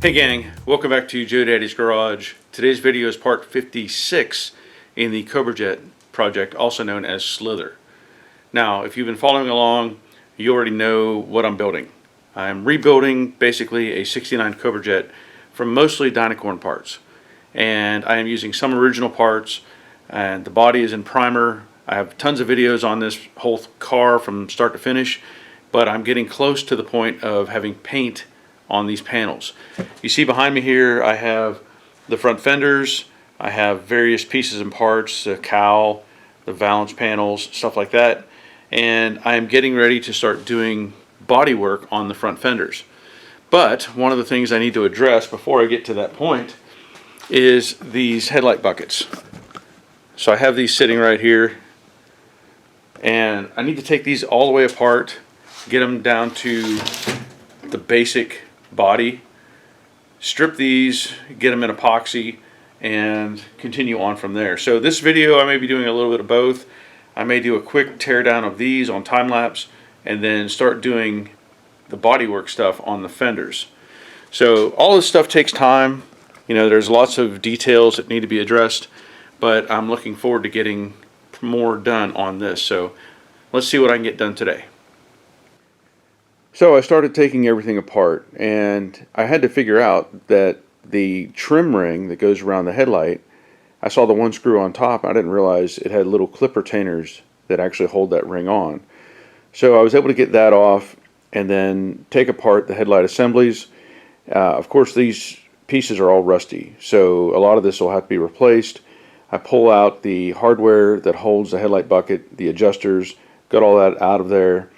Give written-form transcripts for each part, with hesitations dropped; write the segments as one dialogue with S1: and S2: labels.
S1: Hey gang, welcome back to Joe Daddy's Garage. Today's video is part 56 in the Cobra Jet project, also known as Slither. Now, if you've been following along, you already know what I'm building. I'm rebuilding basically a 69 Cobra Jet from mostly dynacorn parts. And I am using some original parts, and the body is in primer. I have tons of videos on this whole car from start to finish, but I'm getting close to the point of having paint on these panels. You see behind me here I have the front fenders, I have various pieces and parts, the cowl, the valance panels, stuff like that, and I am getting ready to start doing body work on the front fenders. But one of the things I need to address before I get to that point is these headlight buckets. So I have these sitting right here, and I need to take these all the way apart, get them down to the basic body, strip these, get them in epoxy, and continue on from there. So this video I may be doing a little bit of both. I may do a quick teardown of these on time lapse and then start doing the bodywork stuff on the fenders. So all this stuff takes time. You know, there's lots of details that need to be addressed, but I'm looking forward to getting more done on this. So let's see what I can get done today. So I started taking everything apart, and I had to figure out that the trim ring that goes around the headlight, I saw the one screw on top, and I didn't realize it had little clip retainers that actually hold that ring on. So I was able to get that off and then take apart the headlight assemblies. Of course, these pieces are all rusty, so a lot of this will have to be replaced. I pull out the hardware that holds the headlight bucket, the adjusters, got all that out of there.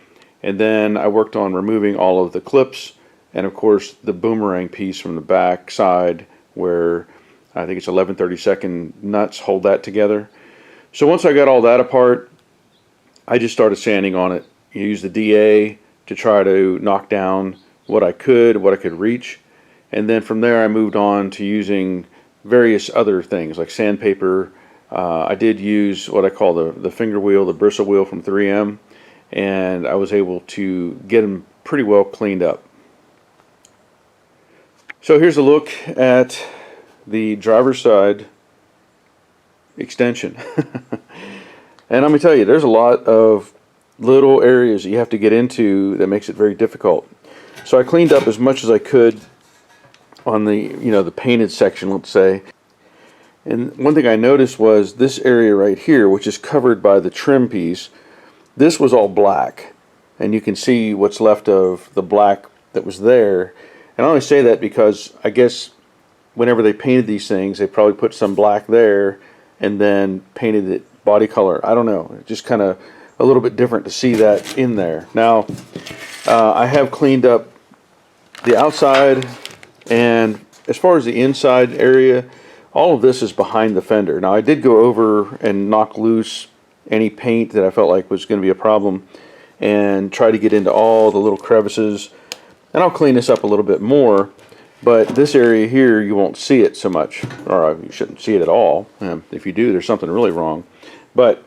S1: And then I worked on removing all of the clips, and of course the boomerang piece from the back side where I think it's 11/32 nuts hold that together. So once I got all that apart, I just started sanding on it. I used the DA to try to knock down what I could reach. And then from there I moved on to using various other things like sandpaper. I did use what I call the finger wheel, the bristle wheel from 3M. And I was able to get them pretty well cleaned up. So here's a look at the driver's side extension. And let me tell you, there's a lot of little areas that you have to get into that makes it very difficult. So I cleaned up as much as I could on the, the painted section, let's say. And one thing I noticed was this area right here, which is covered by the trim piece. This was all black, and you can see what's left of the black that was there. And I only say that because I guess whenever they painted these things, they probably put some black there and then painted it body color. I don't know, it's just kind of a little bit different to see that in there. Now, I have cleaned up the outside, and as far as the inside area, all of this is behind the fender. Now, I did go over and knock loose any paint that I felt like was going to be a problem and try to get into all the little crevices, and I'll clean this up a little bit more, but this area here you won't see it so much, or you shouldn't see it at all. If you do, there's something really wrong. But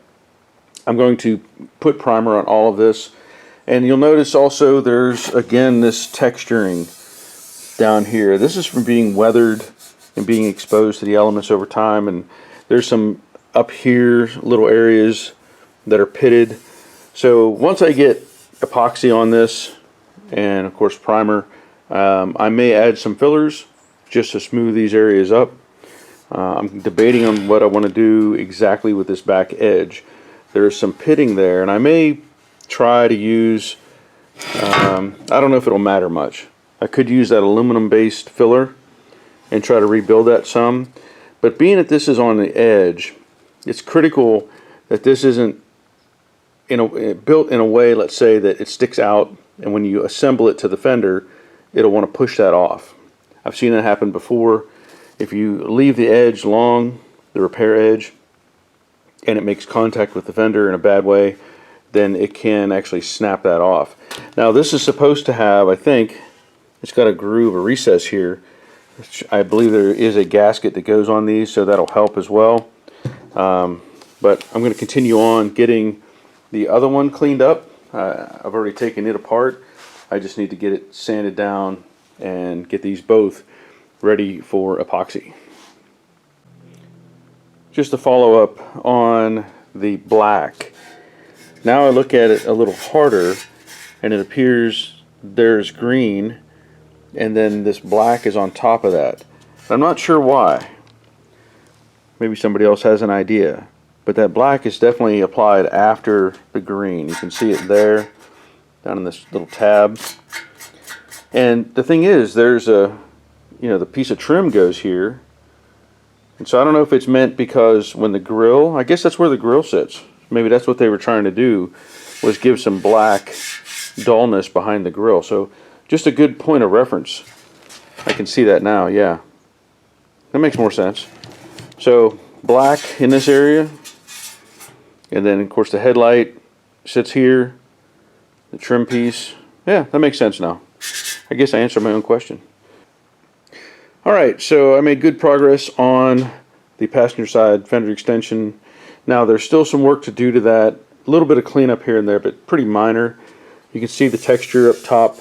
S1: I'm going to put primer on all of this, and you'll notice also there's again this texturing down here. This is from being weathered and being exposed to the elements over time, and there's some up here little areas that are pitted. So once I get epoxy on this and of course primer, I may add some fillers just to smooth these areas up. I'm debating on what I want to do exactly with this back edge. There's some pitting there, and I may try to use I don't know if it'll matter much. I could use that aluminum based filler and try to rebuild that some, but being that this is on the edge, it's critical that this isn't built in a way, let's say, that it sticks out, and when you assemble it to the fender, it'll want to push that off. I've seen that happen before. If you leave the edge long, the repair edge, and it makes contact with the fender in a bad way, then it can actually snap that off. Now this is supposed to have, I think, it's got a groove, a recess here. I believe there is a gasket that goes on these, so that'll help as well. But I'm going to continue on getting the other one cleaned up. I've already taken it apart. I just need to get it sanded down and get these both ready for epoxy. Just to follow up on the black, now I look at it a little harder and it appears there's green and then this black is on top of that. I'm not sure why. Maybe somebody else has an idea, but that black is definitely applied after the green. You can see it there down in this little tab. And the thing is, there's a, the piece of trim goes here. And so I don't know if it's meant because when the grill, I guess that's where the grill sits. Maybe that's what they were trying to do, was give some black dullness behind the grill. So just a good point of reference. I can see that now, yeah. That makes more sense. So black in this area, and then of course the headlight sits here, the trim piece. Yeah, that makes sense now. I guess I answered my own question. Alright, so I made good progress on the passenger side fender extension. Now there's still some work to do to that. A little bit of cleanup here and there, but pretty minor. You can see the texture up top,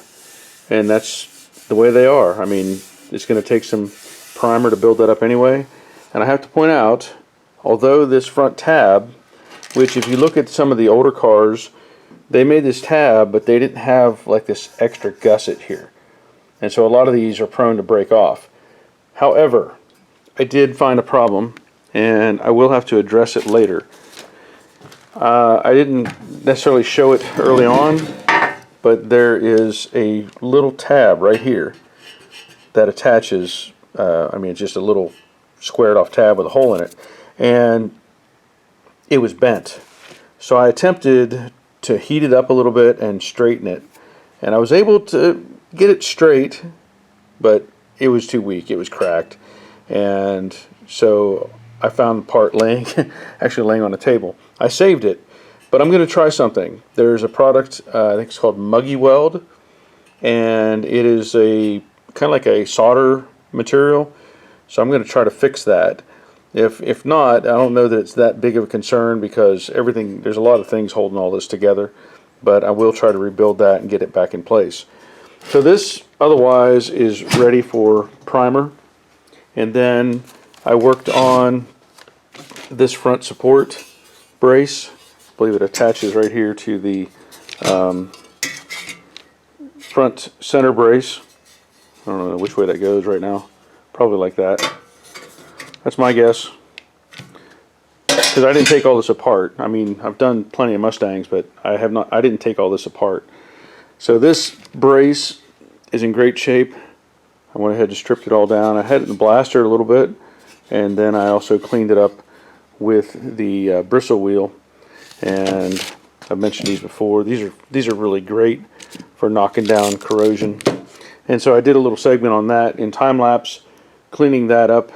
S1: and that's the way they are. I mean, it's going to take some primer to build that up anyway. And I have to point out, although this front tab, which if you look at some of the older cars, they made this tab, but they didn't have like this extra gusset here. And so a lot of these are prone to break off. However, I did find a problem, and I will have to address it later. I didn't necessarily show it early on, but there is a little tab right here that attaches, it's just a little squared off tab with a hole in it, and it was bent. So I attempted to heat it up a little bit and straighten it, and I was able to get it straight, but it was too weak. It was cracked, and so I found the part actually laying on the table. I saved it, but I'm going to try something. There's a product, I think it's called MIG Weld, and it is a kind of like a solder material. So I'm going to try to fix that. If not, I don't know that it's that big of a concern because there's a lot of things holding all this together, but I will try to rebuild that and get it back in place. So this otherwise is ready for primer, and then I worked on this front support brace. I believe it attaches right here to the front center brace. I don't know which way that goes right now. Probably like that. That's my guess. Because I didn't take all this apart. I mean, I've done plenty of Mustangs, but I didn't take all this apart. So this brace is in great shape. I went ahead and stripped it all down. I had it in the blaster a little bit, and then I also cleaned it up with the bristle wheel. And I've mentioned these before. These are really great for knocking down corrosion. And so I did a little segment on that in time lapse, cleaning that up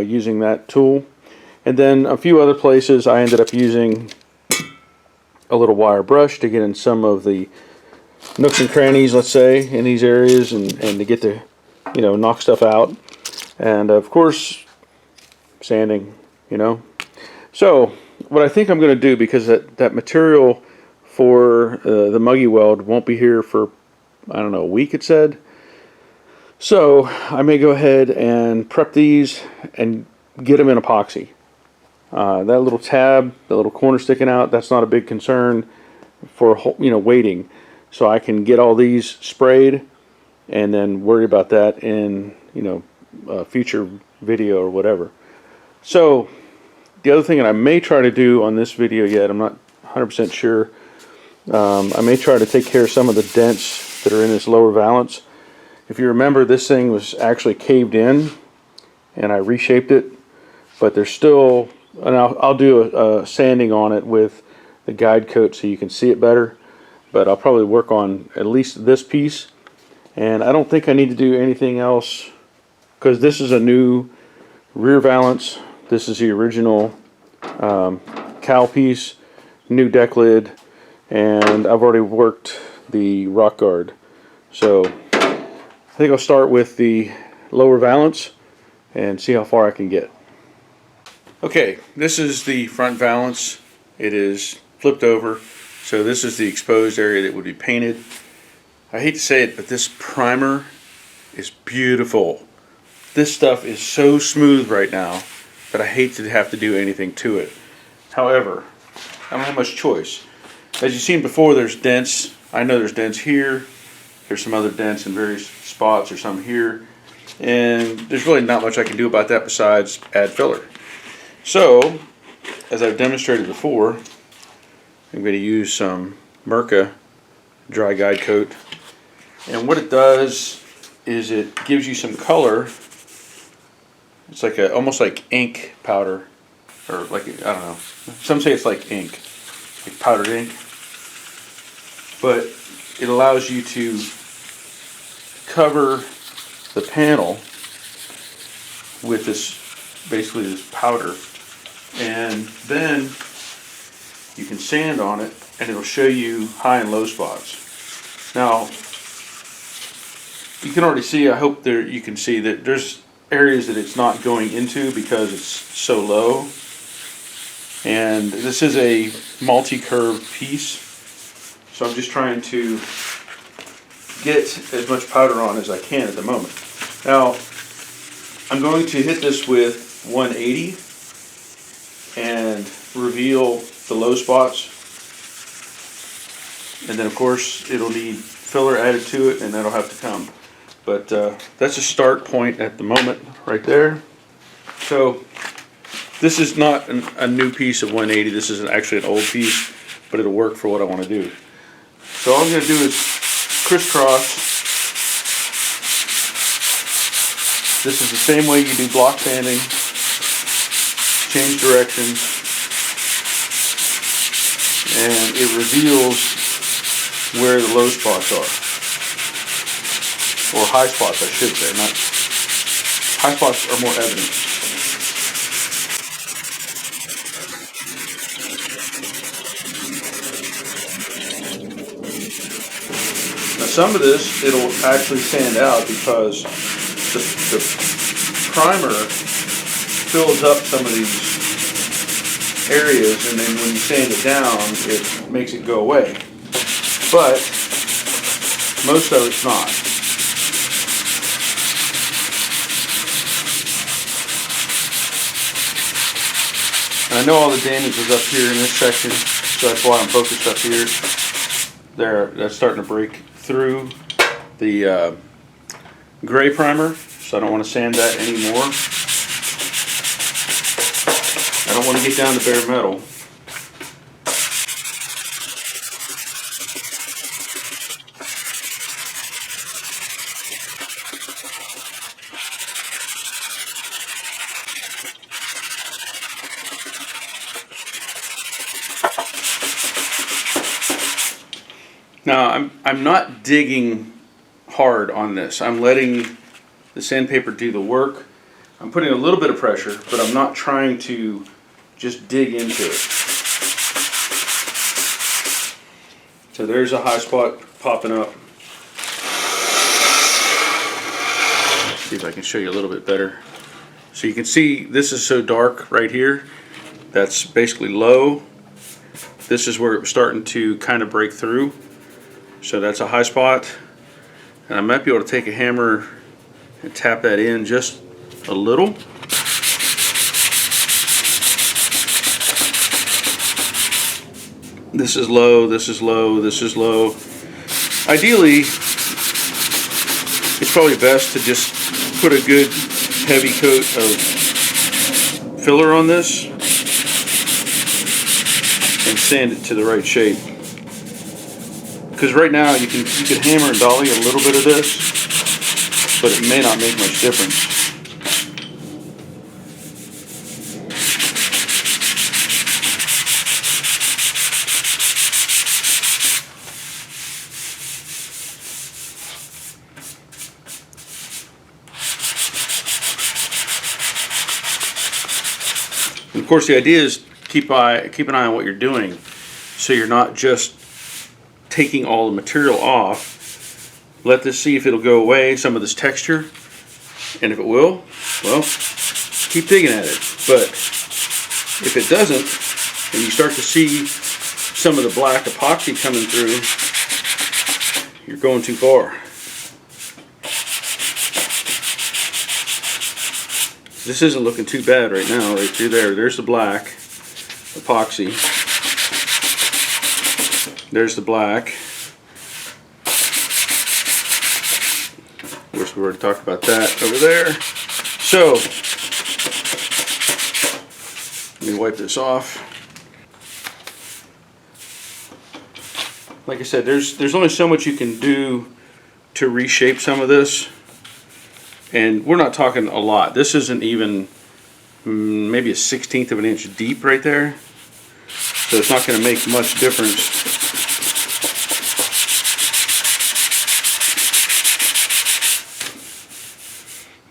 S1: using that tool. And then a few other places I ended up using a little wire brush to get in some of the nooks and crannies, let's say, in these areas, and to get to, knock stuff out. And of course, sanding, So what I think I'm going to do, because that material for the MIG Weld won't be here for, I don't know, a week it said. So I may go ahead and prep these and get them in epoxy. That little tab, the little corner sticking out, that's not a big concern for waiting. So I can get all these sprayed and then worry about that in a future video or whatever. So the other thing that I may try to do on this video yet, I'm not 100% sure, I may try to take care of some of the dents that are in this lower valance. If you remember, this thing was actually caved in and I reshaped it, but there's still, and I'll do a sanding on it with the guide coat so you can see it better, but I'll probably work on at least this piece. And I don't think I need to do anything else because this is a new rear valance. This is the original cowl piece, new deck lid, and I've already worked the rock guard. So I think I'll start with the lower valance and see how far I can get. Okay, this is the front valance. It is flipped over, so this is the exposed area that would be painted. I hate to say it, but this primer is beautiful. this stuff is so smooth right now that I hate to have to do anything to it. However, I don't have much choice. As you've seen before, there's dents. I know there's dents here. There's some other dents in various spots, or some here. And there's really not much I can do about that besides add filler. So, as I've demonstrated before, I'm going to use some Mirka dry guide coat. And what it does is it gives you some color. It's like almost like ink powder, or like, I don't know. Some say it's like ink, like powdered ink. But it allows you to cover the panel with this, basically this powder, and then you can sand on it and it'll show you high and low spots. Now you can already see, I hope there you can see that there's areas that it's not going into because it's so low. And this is a multi-curve piece, so I'm just trying to get as much powder on as I can at the moment. Now I'm going to hit this with 180 and reveal the low spots, and then of course it'll need filler added to it, and that'll have to come. But that's a start point at the moment right there. So this is not a new piece of 180. This is actually an old piece, but it'll work for what I want to do. So all I'm going to do is crisscross. This is the same way you do block sanding. Change directions, and it reveals where the low spots are, or high spots, I should say. Not high spots are more evident. Now some of this it'll actually sand out because the primer fills up some of these areas, and then when you sand it down, it makes it go away. But most of it's not. And I know all the damage was up here in this section, so that's why I'm focused up here. There, that's starting to break through the gray primer, so I don't want to sand that anymore. I don't want to get down to bare metal. Now I'm not digging hard on this. I'm letting the sandpaper do the work. I'm putting a little bit of pressure, but I'm not trying to just dig into it. So there's a high spot popping up. See if I can show you a little bit better. So you can see this is so dark right here. That's basically low. This is where it was starting to kind of break through. So that's a high spot. And I might be able to take a hammer and tap that in just a little. This is low, this is low, this is low. Ideally, it's probably best to just put a good heavy coat of filler on this and sand it to the right shape. Because right now you can hammer and dolly a little bit of this, but it may not make much difference. And of course, the idea is keep an eye on what you're doing, so you're not just taking all the material off. Let this see if it'll go away, some of this texture, and if it will, well, keep digging at it. But if it doesn't, and you start to see some of the black epoxy coming through, you're going too far. This isn't looking too bad right now, right through there. There's the black epoxy. There's the black. Of course, we already talked about that over there. So, let me wipe this off. Like I said, there's only so much you can do to reshape some of this. And we're not talking a lot. This isn't even maybe a 1/16 of an inch deep right there. So it's not going to make much difference.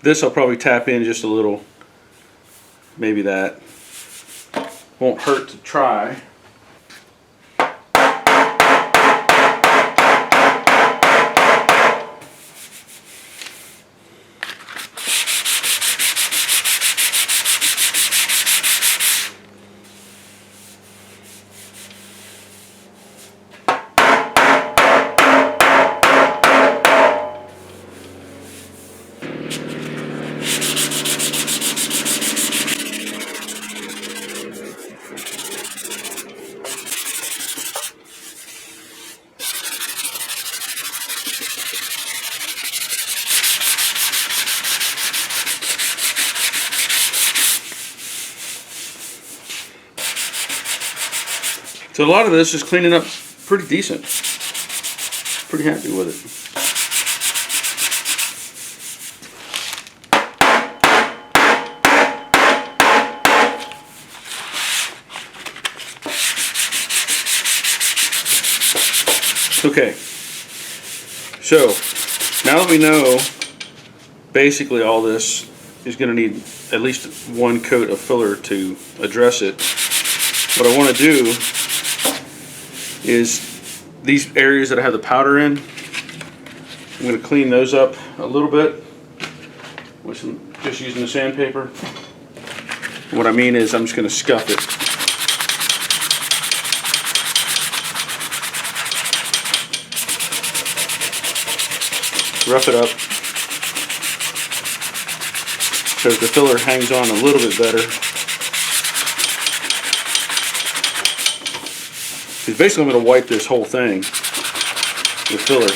S1: This I'll probably tap in just a little. Maybe that. Won't hurt to try. So a lot of this is cleaning up pretty decent. Pretty happy with it. Okay, so now that we know basically all this is going to need at least one coat of filler to address it, what I want to do is these areas that I have the powder in, I'm going to clean those up a little bit with just using the sandpaper. What I mean is I'm just going to scuff it. Rough it up so the filler hangs on a little bit better. Because basically I'm going to wipe this whole thing with filler.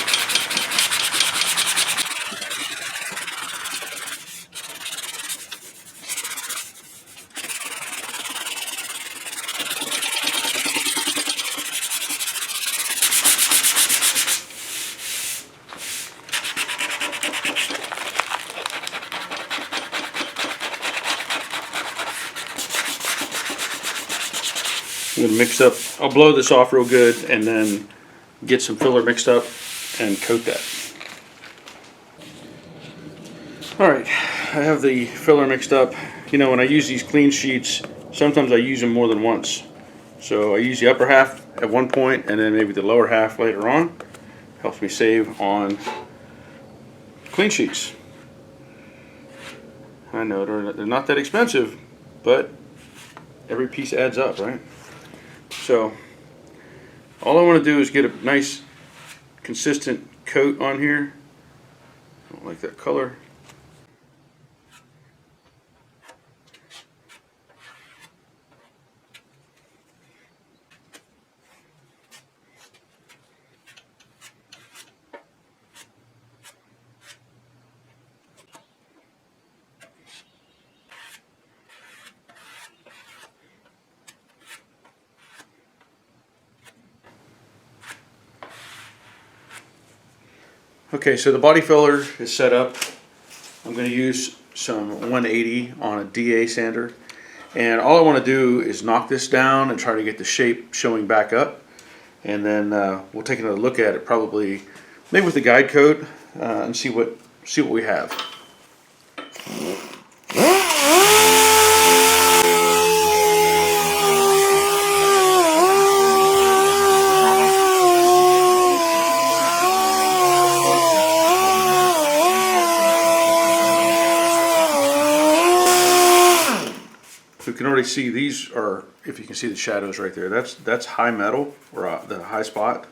S1: I'm going to mix up, I'll blow this off real good and then get some filler mixed up and coat that. Alright, I have the filler mixed up. You know, when I use these clean sheets, sometimes I use them more than once. So I use the upper half at one point and then maybe the lower half later on. Helps me save on clean sheets. I know they're not that expensive, but every piece adds up, right? So all I want to do is get a nice consistent coat on here. I don't like that color. Okay, so the body filler is set up. I'm going to use some 180 on a DA sander. And all I want to do is knock this down and try to get the shape showing back up. And then we'll take another look at it, probably maybe with the guide coat, and see what we have. You can already see these are, if you can see the shadows right there, that's high metal, or the high spot.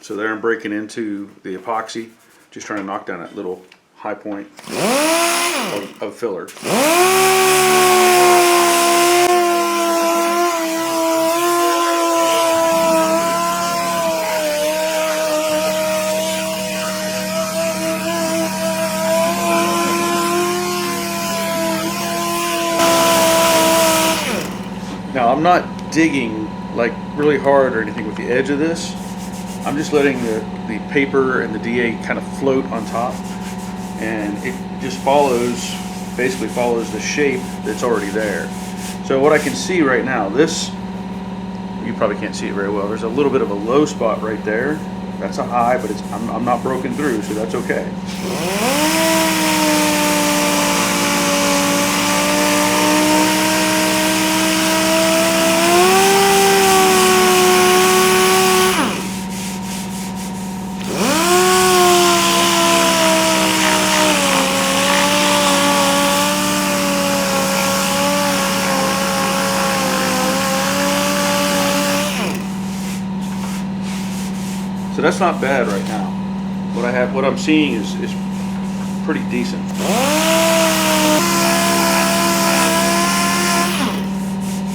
S1: So there I'm breaking into the epoxy, just trying to knock down that little high point of filler. Now I'm not digging like really hard or anything with the edge of this. I'm just letting the paper and the DA kind of float on top, and it just basically follows the shape that's already there. So what I can see right now, this, you probably can't see it very well, there's a little bit of a low spot right there. That's a high, but I'm not broken through, so that's okay. So that's not bad right now. What I'm seeing is pretty decent.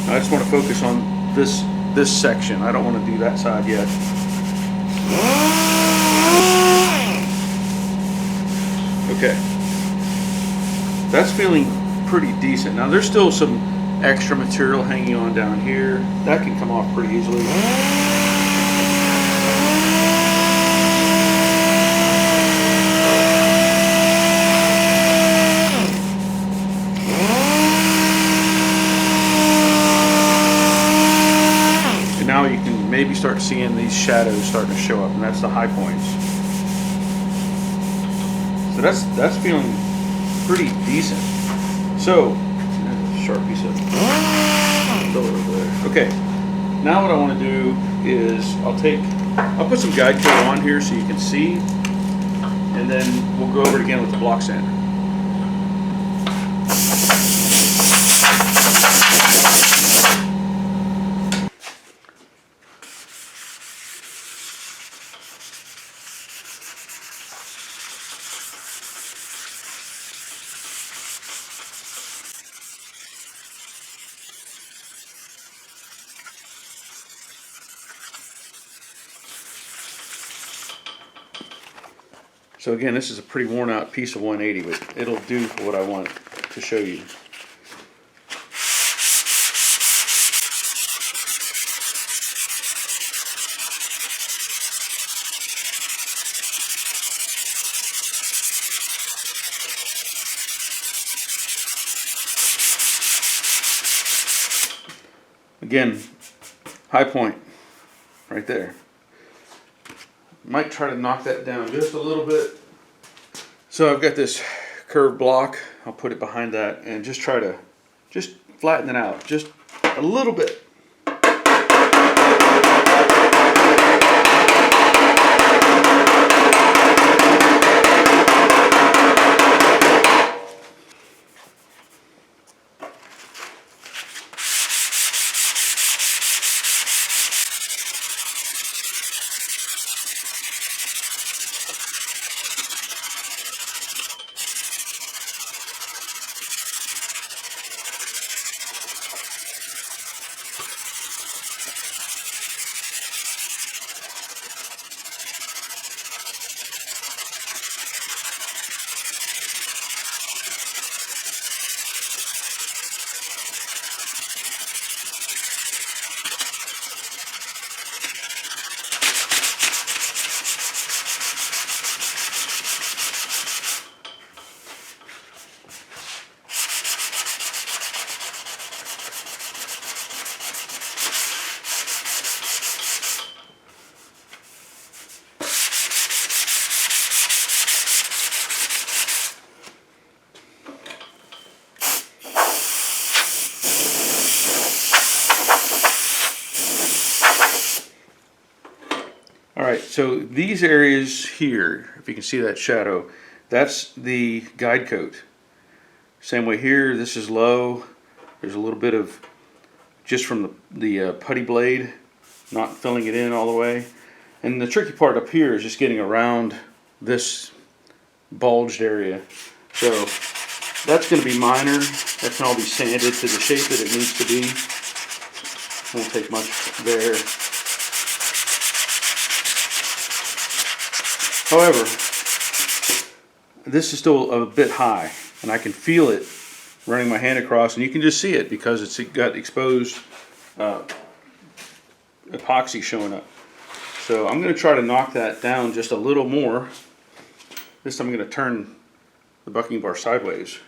S1: I just want to focus on this section. I don't want to do that side yet. Okay. That's feeling pretty decent. Now there's still some extra material hanging on down here. That can come off pretty easily. Now you can maybe start seeing these shadows starting to show up, and that's the high points. So that's feeling pretty decent. So, sharp piece of filler over there. Okay, now what I want to do is I'll put some guide coat on here so you can see, and then we'll go over it again with the block sander. So again, this is a pretty worn out piece of 180, but it'll do for what I want to show you. Again, high point right there. Might try to knock that down just a little bit. So I've got this curved block. I'll put it behind that and just try to flatten it out just a little bit. Alright, so these areas here, if you can see that shadow, that's the guide coat. Same way here, this is low. There's a little bit of, just from the putty blade, not filling it in all the way. And the tricky part up here is just getting around this bulged area. So that's going to be minor. That can all be sanded to the shape that it needs to be. Won't take much there. However, this is still a bit high, and I can feel it running my hand across, and you can just see it because it's got exposed epoxy showing up. So I'm going to try to knock that down just a little more. This time I'm going to turn the bucking bar sideways.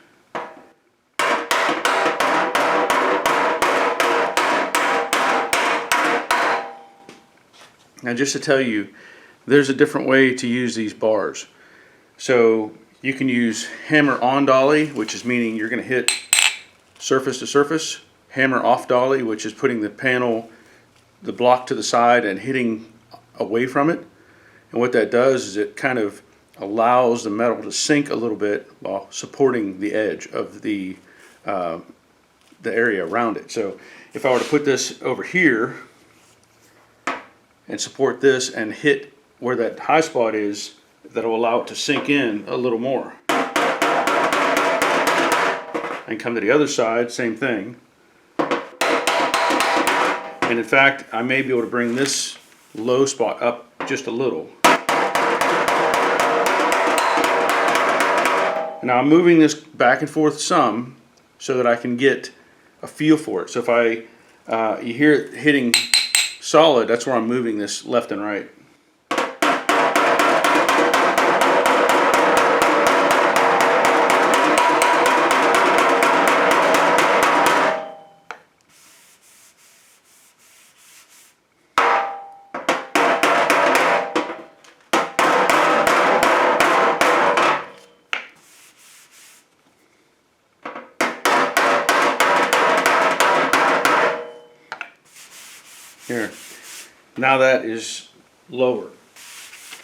S1: Now, just to tell you, there's a different way to use these bars. So you can use hammer on dolly, which is meaning you're going to hit surface to surface. Hammer off dolly, which is putting the panel, the block to the side and hitting away from it. And what that does is it kind of allows the metal to sink a little bit while supporting the edge of the area around it. So if I were to put this over here and support this and hit where that high spot is, that'll allow it to sink in a little more. And come to the other side, same thing. And in fact, I may be able to bring this low spot up just a little. Now I'm moving this back and forth some so that I can get a feel for it. So if you hear it hitting solid, that's where I'm moving this left and right. Here, now that is lower.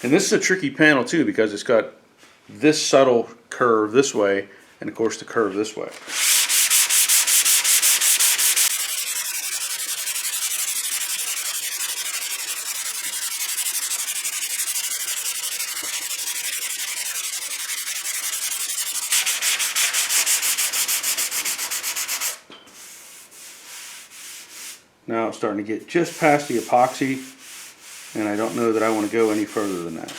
S1: And this is a tricky panel too because it's got this subtle curve this way and of course the curve this way. Now it's starting to get just past the epoxy, and I don't know that I want to go any further than that.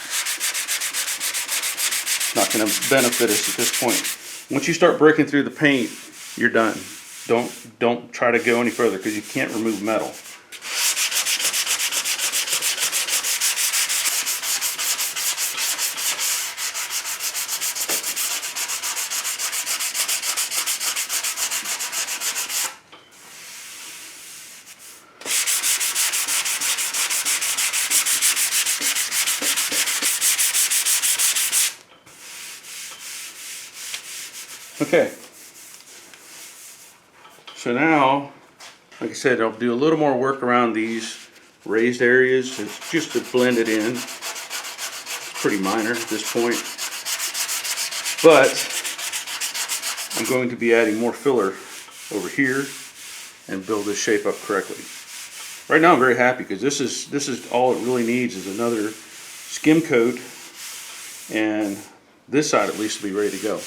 S1: It's not going to benefit us at this point. Once you start breaking through the paint, you're done. Don't try to go any further because you can't remove metal. Okay, so now, like I said, I'll do a little more work around these raised areas. It's just to blend it in. It's pretty minor at this point, but I'm going to be adding more filler over here and build this shape up correctly. Right now I'm very happy because this is all it really needs is another skim coat, and this side at least will be ready to go.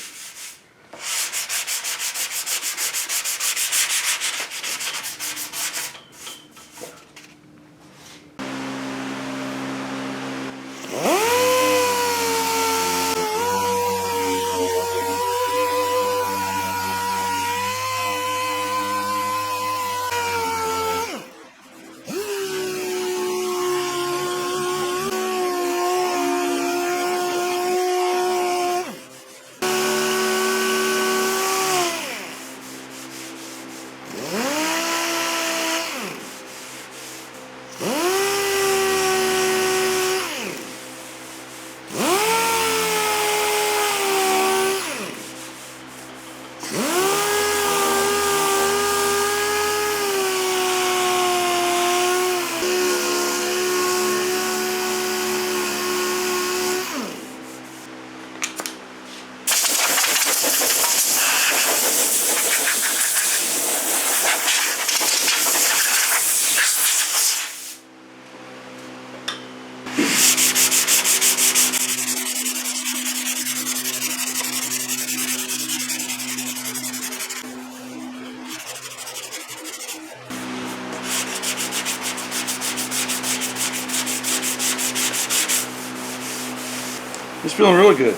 S1: It's feeling really good.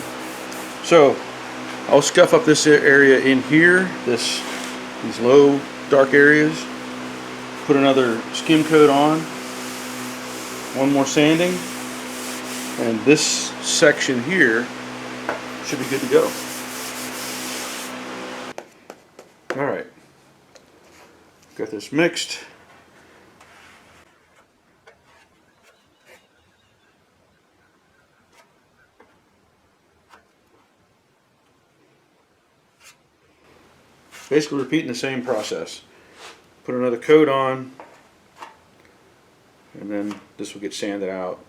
S1: So I'll scuff up this area in here, these low dark areas. Put another skim coat on. One more sanding. And this section here should be good to go. Alright. Got this mixed. Basically repeating the same process. Put another coat on, and then this will get sanded out.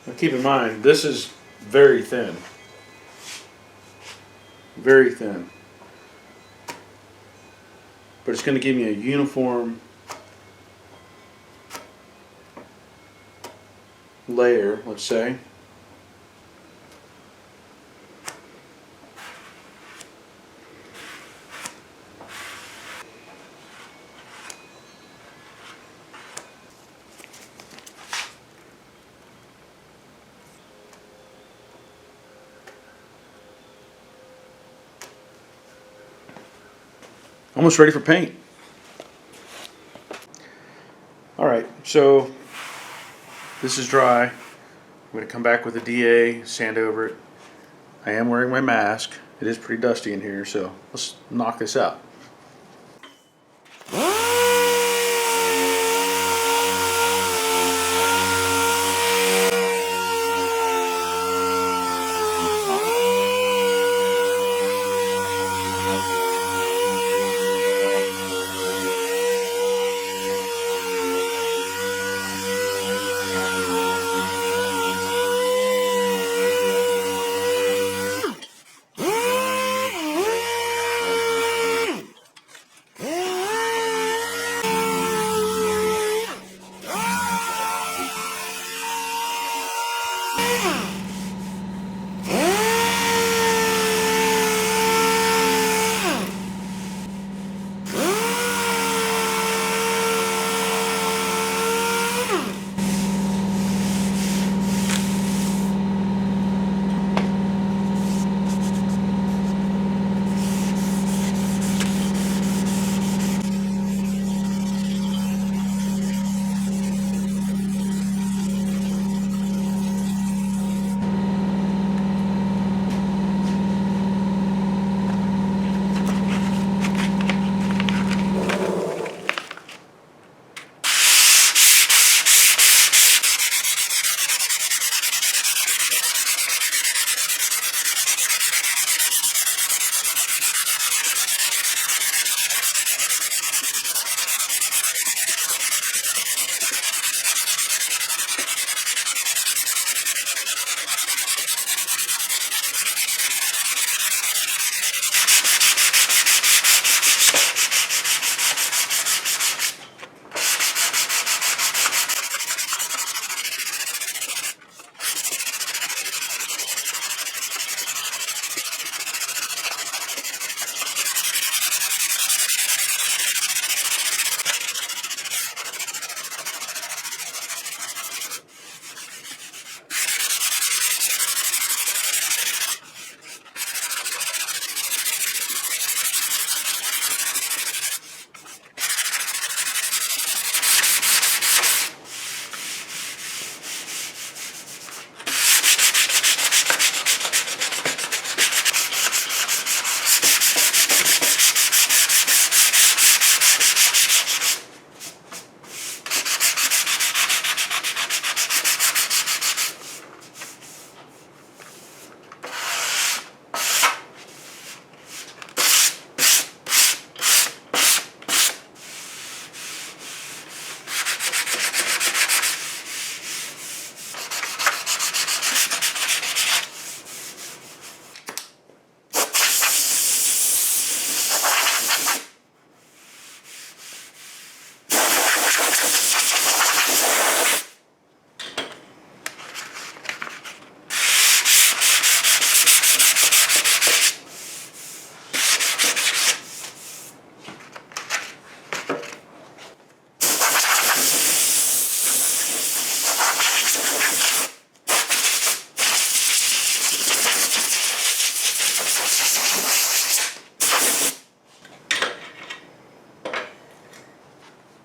S1: Now keep in mind, this is very thin. Very thin. But it's going to give me a uniform layer, let's say. Almost ready for paint. Alright, so this is dry. I'm going to come back with a DA, sand over it. I am wearing my mask. It is pretty dusty in here, so let's knock this out.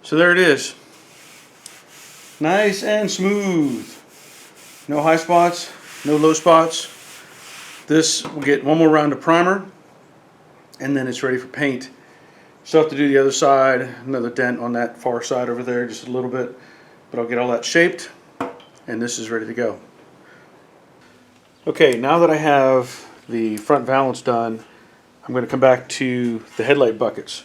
S1: So there it is. Nice and smooth. No high spots, no low spots. This will get one more round of primer and then it's ready for paint. Still have to do the other side, another dent on that far side over there, just a little bit, but I'll get all that shaped and this is ready to go. Okay, now that I have the front valance done, I'm going to come back to the headlight buckets.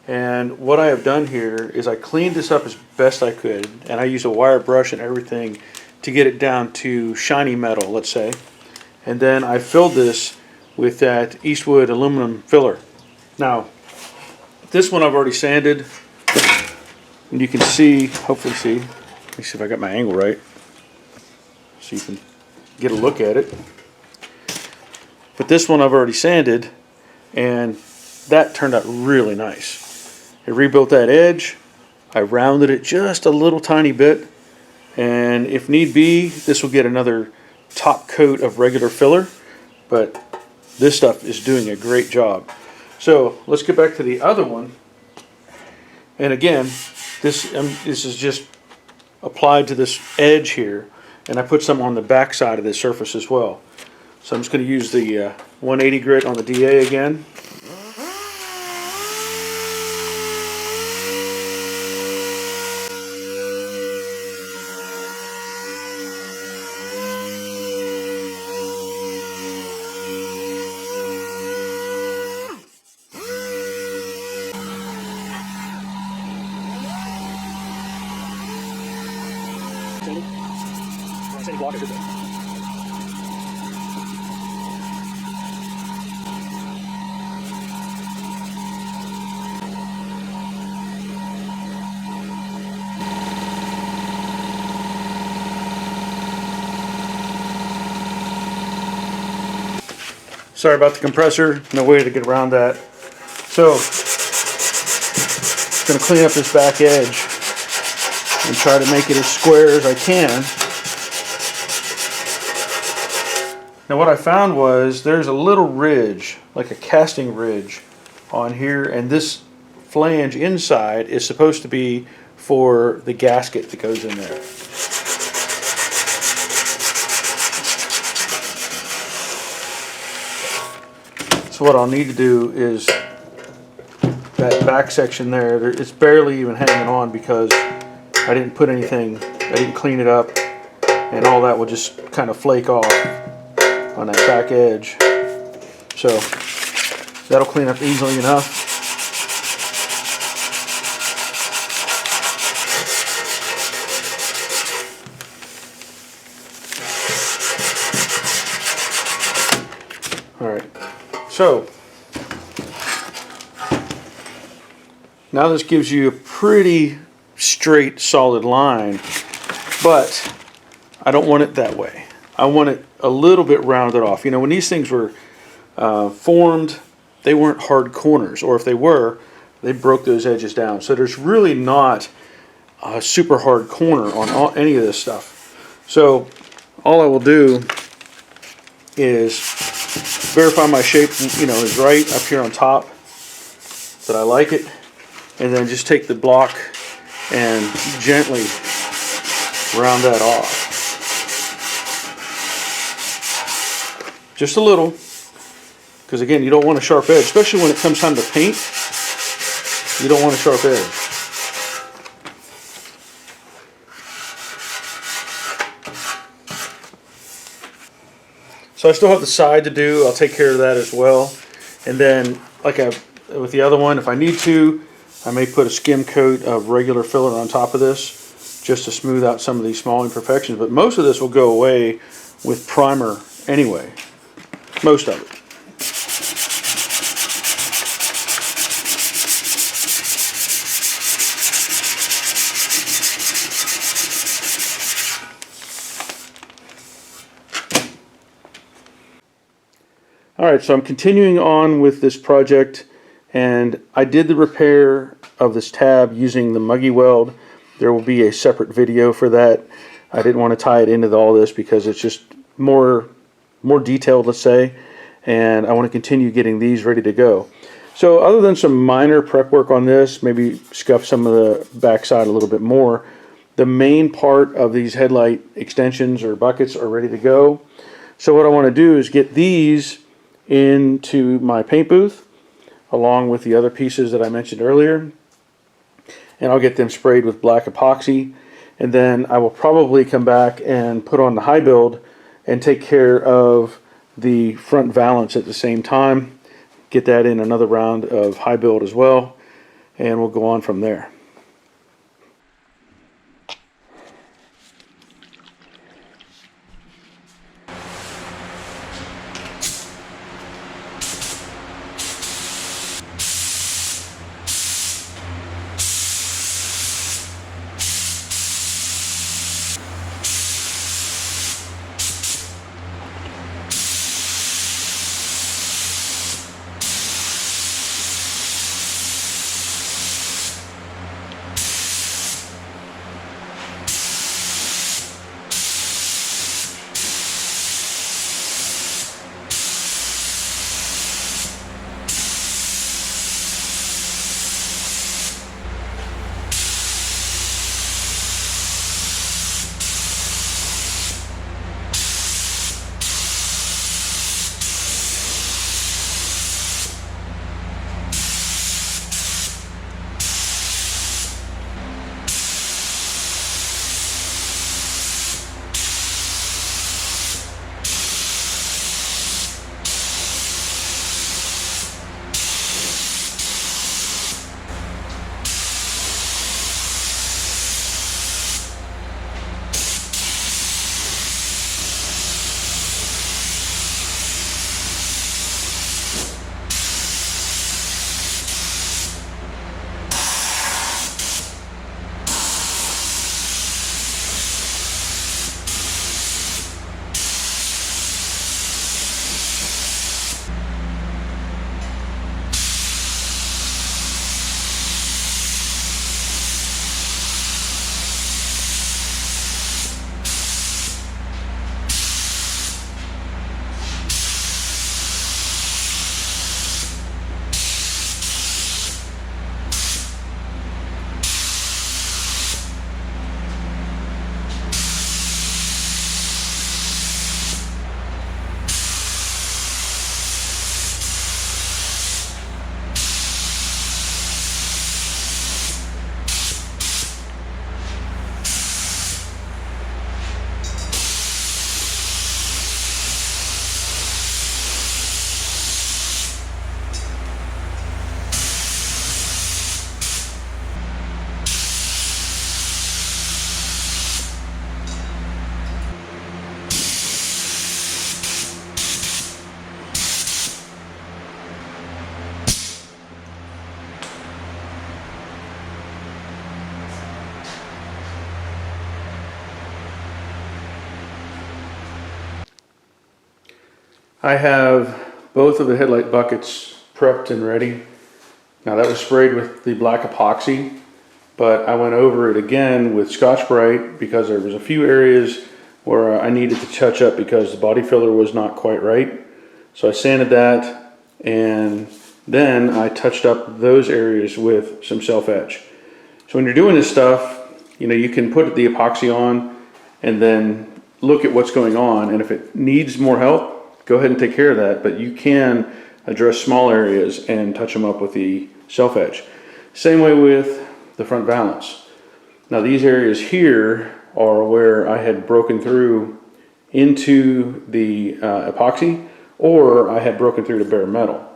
S1: And what I have done here is I cleaned this up as best I could, and I used a wire brush and everything to get it down to shiny metal, let's say. And then I filled this with that Eastwood aluminum filler. Now, this one I've already sanded, and you can see, hopefully see, let me see if I got my angle right, so you can get a look at it. But this one I've already sanded, and that turned out really nice. I rebuilt that edge, I rounded it just a little tiny bit, and if need be, this will get another top coat of regular filler, but this stuff is doing a great job. So let's get back to the other one. And again, this is just applied to this edge here, and I put some on the back side of this surface as well. So I'm just going to use the 180 grit on the DA again. Sorry about the compressor, no way to get around that. So, I'm going to clean up this back edge and try to make it as square as I can. Now what I found was there's a little ridge, like a casting ridge on here, and this flange inside is supposed to be for the gasket that goes in there. So what I'll need to do is that back section there, it's barely even hanging on because I didn't put anything, I didn't clean it up, and all that will just kind of flake off on that back edge. So that'll clean up easily enough. Alright, so now this gives you a pretty straight, solid line, but I don't want it that way. I want it a little bit rounded off. You know, when these things were formed, they weren't hard corners, or if they were, they broke those edges down. So there's really not a super hard corner on any of this stuff. So all I will do is verify my shape, you know, is right up here on top, that I like it, and then just take the block and gently round that off. Just a little, because again, you don't want a sharp edge, especially when it comes time to paint. You don't want a sharp edge. So I still have the side to do. I'll take care of that as well. And then, like with the other one, if I need to, I may put a skim coat of regular filler on top of this just to smooth out some of these small imperfections. But most of this will go away with primer anyway. Most of it. Alright, so I'm continuing on with this project, and I did the repair of this tab using the MIG Weld. There will be a separate video for that. I didn't want to tie it into all this because it's just more detailed, let's say, and I want to continue getting these ready to go. So other than some minor prep work on this, maybe scuff some of the backside a little bit more, the main part of these headlight extensions or buckets are ready to go. So what I want to do is get these into my paint booth along with the other pieces that I mentioned earlier, and I'll get them sprayed with black epoxy, and then I will probably come back and put on the high build and take care of the front valance at the same time, get that in another round of high build as well, and we'll go on from there. I have both of the headlight buckets prepped and ready. Now that was sprayed with the black epoxy, but I went over it again with Scotch-Brite because there was a few areas where I needed to touch up because the body filler was not quite right. So I sanded that, and then I touched up those areas with some self-etch. So when you're doing this stuff, you know, you can put the epoxy on and then look at what's going on, and if it needs more help, go ahead and take care of that, but you can address small areas and touch them up with the self-etch. Same way with the front valance. Now these areas here are where I had broken through into the epoxy, or I had broken through to bare metal.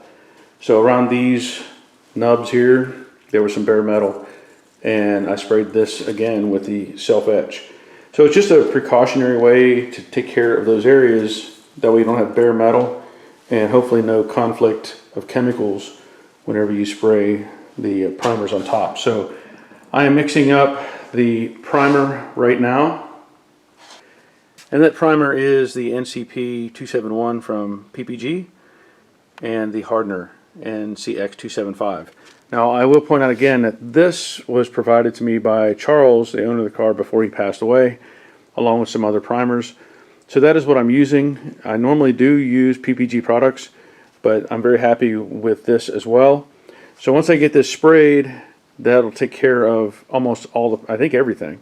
S1: So around these nubs here, there was some bare metal, and I sprayed this again with the self-etch. So it's just a precautionary way to take care of those areas. That way you don't have bare metal, and hopefully no conflict of chemicals whenever you spray the primers on top. So I am mixing up the primer right now. And that primer is the NCP 271 from PPG and the hardener NCX 275. Now I will point out again that this was provided to me by Charles, the owner of the car, before he passed away, along with some other primers. So that is what I'm using. I normally do use PPG products, but I'm very happy with this as well. So once I get this sprayed, that'll take care of almost all the, I think everything.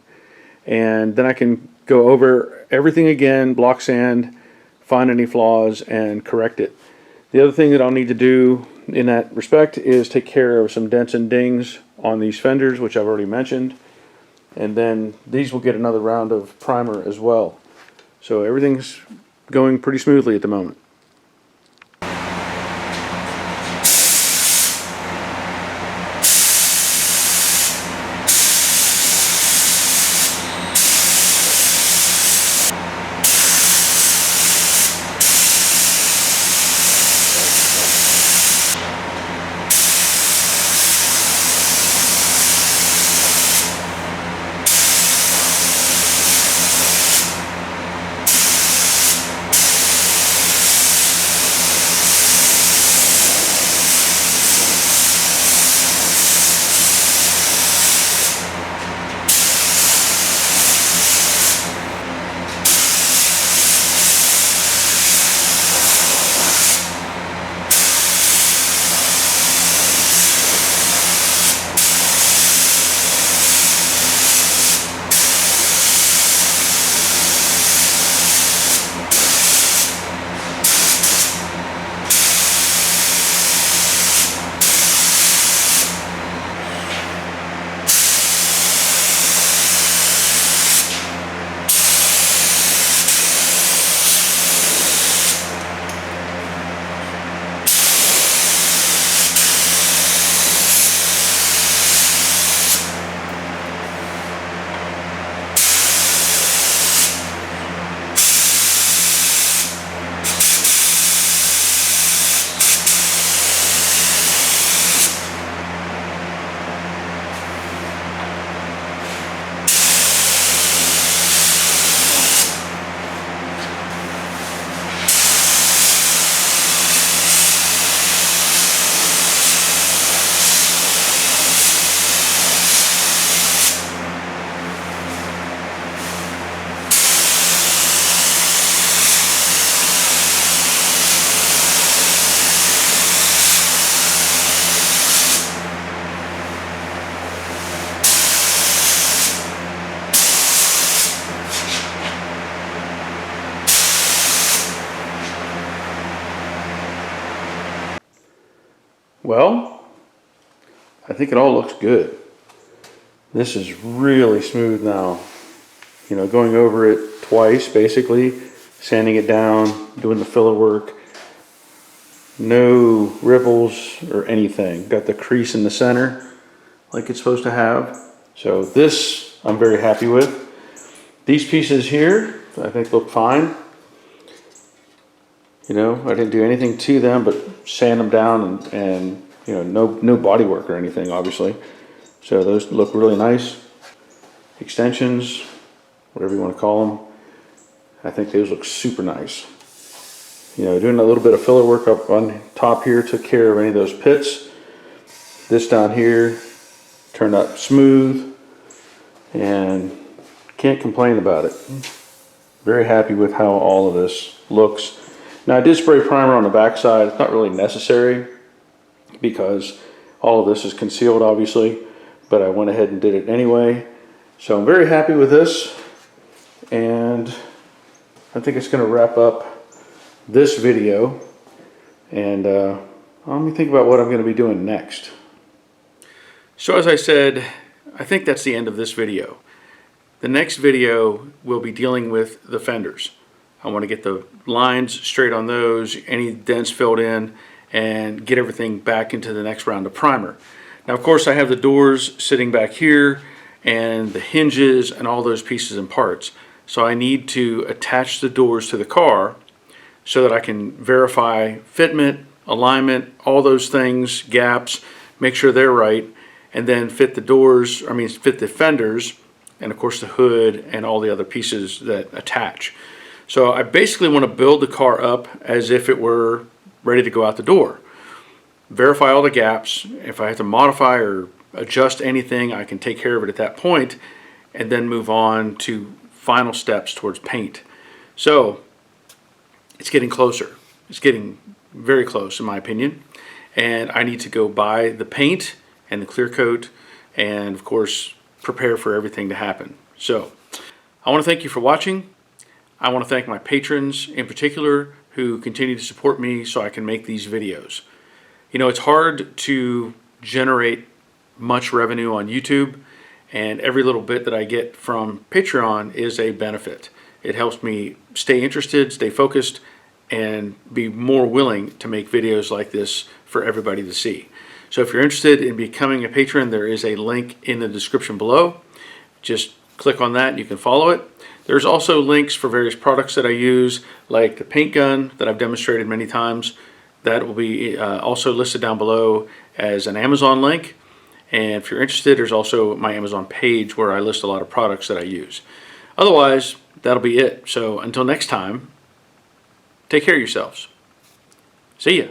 S1: And then I can go over everything again, block sand, find any flaws, and correct it. The other thing that I'll need to do in that respect is take care of some dents and dings on these fenders, which I've already mentioned. And then these will get another round of primer as well. So everything's going pretty smoothly at the moment. Well, I think it all looks good. This is really smooth now. You know, going over it twice, basically, sanding it down, doing the filler work. No ripples or anything. Got the crease in the center like it's supposed to have. So this I'm very happy with. These pieces here I think look fine. You know, I didn't do anything to them but sand them down and you know, no body work or anything, obviously. So those look really nice. Extensions, whatever you want to call them, I think those look super nice. You know, doing a little bit of filler work up on top here took care of any of those pits. This down here turned out smooth and can't complain about it. Very happy with how all of this looks. Now I did spray primer on the back side. It's not really necessary because all of this is concealed, obviously, but I went ahead and did it anyway. So I'm very happy with this, and I think it's going to wrap up this video, and let me think about what I'm going to be doing next. So as I said, I think that's the end of this video. The next video will be dealing with the fenders. I want to get the lines straight on those, any dents filled in, and get everything back into the next round of primer. Now, of course, I have the doors sitting back here and the hinges and all those pieces and parts. So I need to attach the doors to the car so that I can verify fitment, alignment, all those things, gaps, make sure they're right, and then fit the doors, fit the fenders, and of course the hood and all the other pieces that attach. So I basically want to build the car up as if it were ready to go out the door. Verify all the gaps. If I have to modify or adjust anything, I can take care of it at that point and then move on to final steps towards paint. So it's getting closer. It's getting very close in my opinion. And I need to go buy the paint and the clear coat and of course prepare for everything to happen. So I want to thank you for watching. I want to thank my patrons in particular who continue to support me so I can make these videos. You know, it's hard to generate much revenue on YouTube, and every little bit that I get from Patreon is a benefit. It helps me stay interested, stay focused, and be more willing to make videos like this for everybody to see. So if you're interested in becoming a patron, there is a link in the description below. Just click on that and you can follow it. There's also links for various products that I use, like the paint gun that I've demonstrated many times. That will be also listed down below as an Amazon link. And if you're interested, there's also my Amazon page where I list a lot of products that I use. Otherwise, that'll be it. So until next time, take care of yourselves. See ya.